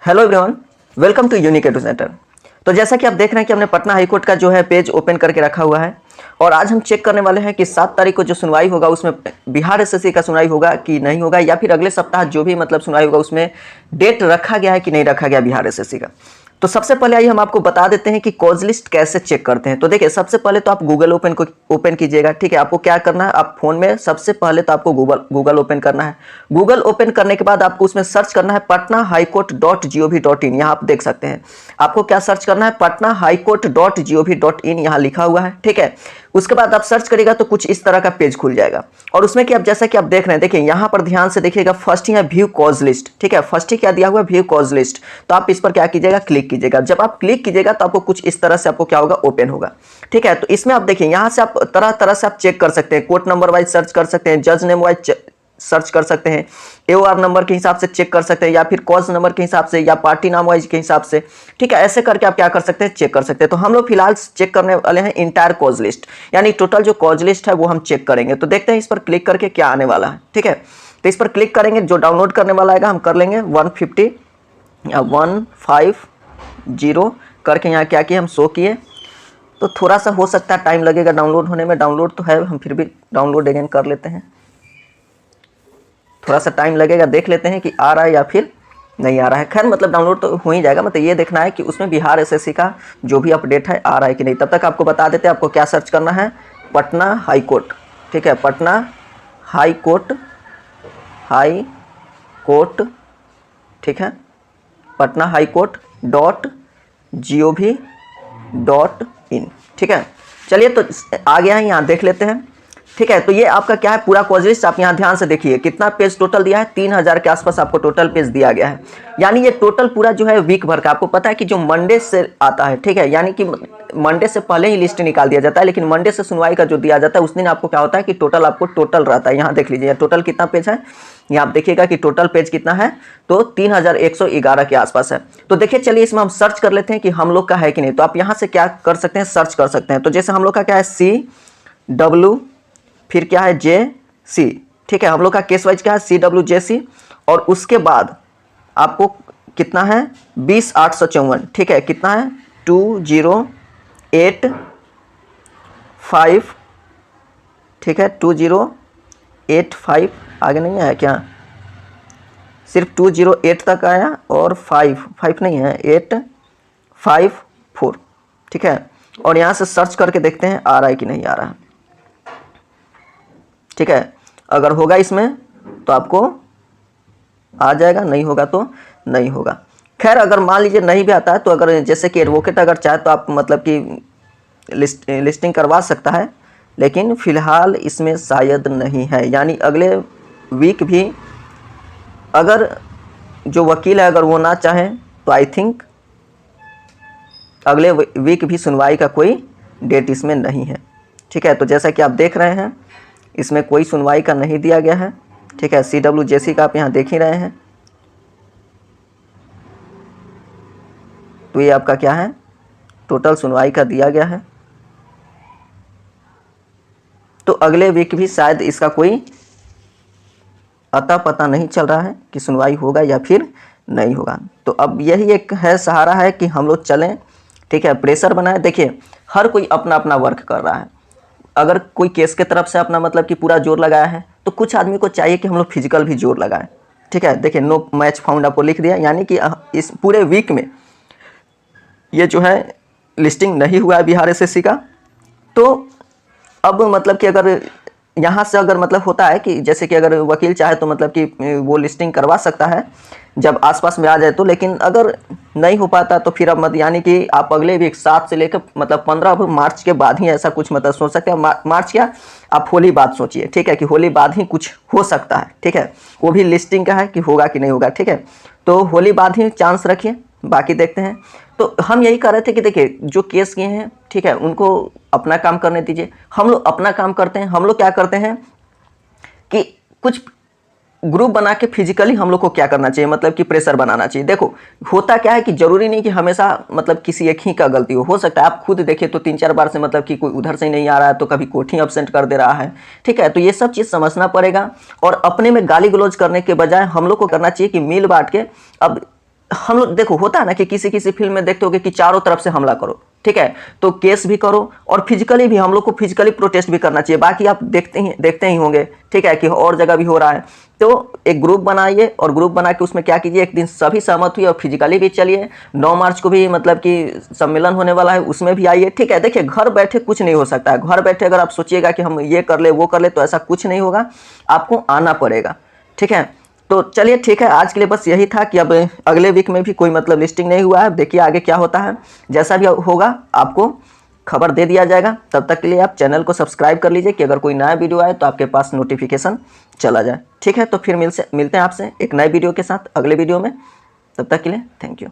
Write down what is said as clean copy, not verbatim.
Hello everyone, welcome to Unique Edu Centre. तो जैसा कि आप देख रहे हैं कि हमने पटना हाईकोर्ट का जो है पेज ओपन करके रखा हुआ है और आज हम चेक करने वाले हैं कि 7 तारीख को जो सुनवाई होगा उसमें बिहार एसएससी का सुनवाई होगा कि नहीं होगा, या फिर अगले सप्ताह जो भी सुनवाई होगा उसमें डेट रखा गया है कि नहीं रखा गया बिहार एसएससी का। तो सबसे पहले आइए हम आपको बता देते हैं कि कॉज लिस्ट कैसे चेक करते हैं। तो देखिए, सबसे पहले तो आप गूगल ओपन कीजिएगा। ठीक है, आपको क्या करना है, आप फोन में सबसे पहले तो आपको गूगल ओपन करना है। गूगल ओपन करने के बाद आपको उसमें सर्च करना है patnahighcourt.gov.in। यहाँ आप देख सकते हैं आपको क्या सर्च करना है, patnahighcourt.gov.in यहाँ लिखा हुआ है। ठीक है, उसके बाद आप सर्च करिएगा तो कुछ इस तरह का पेज खुल जाएगा और उसमें कि आप जैसा कि आप देख रहे हैं, देखिए यहाँ पर ध्यान से देखिएगा, फर्स्ट ही है व्यू कॉज लिस्ट। ठीक है, फर्स्ट ही क्या दिया हुआ है, व्यू कॉज लिस्ट। तो आप इस पर क्या कीजिएगा, क्लिक कीजिएगा। जब आप क्लिक कीजिएगा तो आपको कुछ इस तरह से आपको क्या होगा, ओपन होगा। ठीक है, तो इसमें आप देखिए यहाँ से आप तरह तरह से आप चेक कर सकते हैं, कोर्ट नंबर वाइज सर्च कर सकते हैं, जज नेम वाइज सर्च कर सकते हैं, एओआर नंबर के हिसाब से चेक कर सकते हैं, या फिर कॉज नंबर के हिसाब से, या पार्टी नाम वाइज के हिसाब से। ठीक है, ऐसे करके आप क्या कर सकते हैं, चेक कर सकते हैं। तो हम लोग फिलहाल चेक करने वाले हैं इंटायर कॉज लिस्ट, यानी टोटल जो कॉज लिस्ट है वो हम चेक करेंगे। तो देखते हैं इस पर क्लिक करके क्या आने वाला है। ठीक है, तो इस पर क्लिक करेंगे, जो डाउनलोड करने वाला आएगा हम कर लेंगे 150 या 150 करके यहाँ क्या किए, हम शो किए। तो थोड़ा सा हो सकता है टाइम लगेगा डाउनलोड होने में, डाउनलोड तो है, हम फिर भी डाउनलोड अगेन कर लेते हैं। थोड़ा सा टाइम लगेगा, देख लेते हैं कि आ रहा है या फिर नहीं आ रहा है। खैर डाउनलोड तो हो ही जाएगा, ये देखना है कि उसमें बिहार एसएससी का जो भी अपडेट है आ रहा है कि नहीं। तब तक आपको बता देते हैं आपको क्या सर्च करना है, पटना हाई कोर्ट। ठीक है, पटना हाई कोर्ट, ठीक है, पटना हाई कोर्ट .gov.in। ठीक है, चलिए तो आ गया है, यहाँ देख लेते हैं। ठीक है, तो ये आपका क्या है, पूरा कॉज लिस्ट। आप यहाँ ध्यान से देखिए कितना पेज टोटल दिया है, 3000 के आसपास आपको टोटल पेज दिया गया है। यानी ये टोटल पूरा जो है वीक भर का। आपको पता है कि जो मंडे से आता है, ठीक है, यानी कि मंडे से पहले ही लिस्ट निकाल दिया जाता है, लेकिन मंडे से सुनवाई का जो दिया जाता है उस दिन आपको क्या होता है कि टोटल आपको टोटल रहता है। यहाँ देख लीजिए टोटल कितना पेज है, यहाँ आप देखिएगा कि टोटल पेज कितना है, तो 3111 के आसपास है। तो देखिए, चलिए इसमें हम सर्च कर लेते हैं कि हम लोग का है कि नहीं। तो आप यहाँ से क्या कर सकते हैं, सर्च कर सकते हैं। तो जैसे हम लोग का क्या है, CW फिर क्या है, JC। ठीक है, हम लोग का केस वाइज क्या है, CWJC, और उसके बाद आपको कितना है, 20854। ठीक है, कितना है, 2085। ठीक है, 2085 आगे नहीं आया क्या, सिर्फ 208 तक आया और 5 नहीं है, 854। ठीक है, और यहाँ से सर्च करके देखते हैं आ रहा है कि नहीं आ रहा है। ठीक है, अगर होगा इसमें तो आपको आ जाएगा, नहीं होगा तो नहीं होगा। खैर, अगर मान लीजिए नहीं भी आता है तो अगर जैसे कि एडवोकेट अगर चाहे तो आप कि लिस्टिंग करवा सकता है, लेकिन फिलहाल इसमें शायद नहीं है। यानी अगले वीक भी अगर जो वकील है अगर वो ना चाहे तो आई थिंक अगले वीक भी सुनवाई का कोई डेट इसमें नहीं है। ठीक है, तो जैसा कि आप देख रहे हैं इसमें कोई सुनवाई का नहीं दिया गया है। ठीक है, CWJC का आप यहाँ देख ही रहे हैं। तो ये आपका क्या है, टोटल सुनवाई का दिया गया है। तो अगले वीक भी शायद इसका कोई अता पता नहीं चल रहा है कि सुनवाई होगा या फिर नहीं होगा। तो अब यही एक है सहारा है कि हम लोग चलें। ठीक है, प्रेशर बनाए। देखिए, हर कोई अपना अपना वर्क कर रहा है। अगर कोई केस के तरफ से अपना कि पूरा जोर लगाया है, तो कुछ आदमी को चाहिए कि हम लोग फिजिकल भी जोर लगाएं। ठीक है, देखिए नो मैच फाउंड आपको लिख दिया, यानी कि इस पूरे वीक में ये जो है लिस्टिंग नहीं हुआ है बिहार एसएससी का। तो अब कि अगर यहाँ से अगर होता है कि जैसे कि अगर वकील चाहे तो कि वो लिस्टिंग करवा सकता है जब आसपास में आ जाए तो, लेकिन अगर नहीं हो पाता तो फिर अब यानी कि आप अगले वीक 7 से लेकर 15 मार्च के बाद ही ऐसा कुछ सोच सकते हैं। मार्च क्या, आप होली बाद सोचिए। ठीक है, कि होली बाद ही कुछ हो सकता है। ठीक है, वो भी लिस्टिंग का है कि होगा कि नहीं होगा। ठीक है, तो होली बाद ही चांस रखिए, बाकी देखते हैं। तो हम यही कर रहे थे कि देखिए जो केस किए हैं, ठीक है, उनको अपना काम करने दीजिए। हम लोग अपना काम करते हैं। हम लोग क्या करते हैं कि कुछ ग्रुप बना के फिजिकली हम लोग को क्या करना चाहिए, कि प्रेशर बनाना चाहिए। देखो होता क्या है कि जरूरी नहीं कि हमेशा किसी एक ही का गलती हो सकता है। आप खुद देखिए तो 3-4 बार से कि कोई उधर से ही नहीं आ रहा है तो कभी कोर्ट ही अब्सेंट कर दे रहा है। ठीक है, तो ये सब चीज़ समझना पड़ेगा और अपने में गाली गलौज करने के बजाय हम लोग को करना चाहिए कि मिल बांट के। अब हम लोग देखो होता है ना कि किसी किसी फिल्म में देखते होगे कि चारों तरफ से हमला करो, ठीक है, तो केस भी करो और फिजिकली भी हम लोग को फिजिकली प्रोटेस्ट भी करना चाहिए। बाकी आप देखते ही होंगे, ठीक है, कि और जगह भी हो रहा है। तो एक ग्रुप बनाइए और ग्रुप बना के उसमें क्या कीजिए, एक दिन सभी सहमत हुई और फिजिकली भी चलिए। 9 मार्च को भी मतलब कि सम्मेलन होने वाला है, उसमें भी आइए, ठीक है। देखिए घर बैठे कुछ नहीं हो सकता है, घर बैठे अगर आप सोचिएगा कि हम ये कर ले वो कर ले तो ऐसा कुछ नहीं होगा, आपको आना पड़ेगा, ठीक है। तो चलिए ठीक है, आज के लिए बस यही था कि अब अगले वीक में भी कोई मतलब लिस्टिंग नहीं हुआ है, देखिए आगे क्या होता है। जैसा भी होगा आपको खबर दे दिया जाएगा। तब तक के लिए आप चैनल को सब्सक्राइब कर लीजिए कि अगर कोई नया वीडियो आए तो आपके पास नोटिफिकेशन चला जाए, ठीक है। तो फिर मिलते हैं आपसे एक नए वीडियो के साथ अगले वीडियो में। तब तक के लिए थैंक यू।